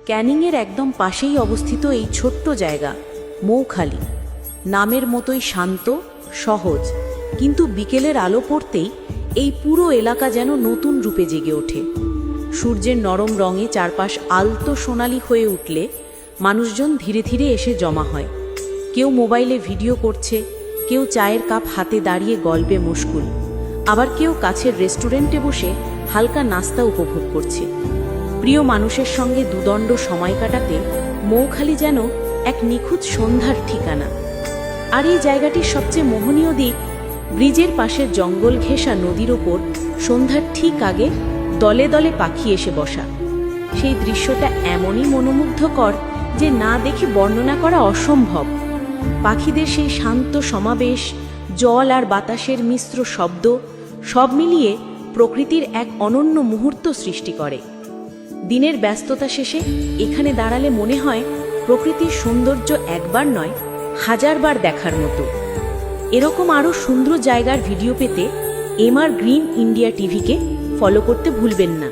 ক্যানিংয়ের একদম পাশেই অবস্থিত এই ছোট্ট জায়গা মৌখালি, নামের মতোই শান্ত, সহজ, কিন্তু বিকেলের আলো পড়তেই এই পুরো এলাকা যেন নতুন রূপে জেগে ওঠে। সূর্যের নরম রঙে চারপাশ আলতো সোনালি হয়ে উঠলে মানুষজন ধীরে ধীরে এসে জমা হয়। কেউ মোবাইলে ভিডিও করছে, কেউ চায়ের কাপ হাতে দাঁড়িয়ে গল্পে মশগুল, আবার কেউ কাছের রেস্টুরেন্টে বসে হালকা নাস্তা উপভোগ করছে। প্রিয় মানুষের সঙ্গে দুদণ্ড সময় কাটাতে মৌখালি যেন এক নিখুঁত সন্ধ্যার ঠিকানা। আর এই জায়গাটির সবচেয়ে মোহনীয় দিক, ব্রিজের পাশের জঙ্গল ঘেঁষা নদীর ওপর সন্ধ্যার ঠিক আগে দলে দলে পাখি এসে বসা। সেই দৃশ্যটা এমনই মনোমুগ্ধকর যে না দেখে বর্ণনা করা অসম্ভব। পাখিদের সেই শান্ত সমাবেশ, জল আর বাতাসের মিশ্র শব্দ, সব মিলিয়ে প্রকৃতির এক অনন্য মুহূর্ত সৃষ্টি করে। দিনের ব্যস্ততা শেষে এখানে দাঁড়ালে মনে হয় প্রকৃতির সৌন্দর্য একবার নয়, হাজারবার দেখার মতো। এরকম আরও সুন্দর জায়গার ভিডিও পেতে এমআর গ্রিন ইন্ডিয়া টিভিকে ফলো করতে ভুলবেন না।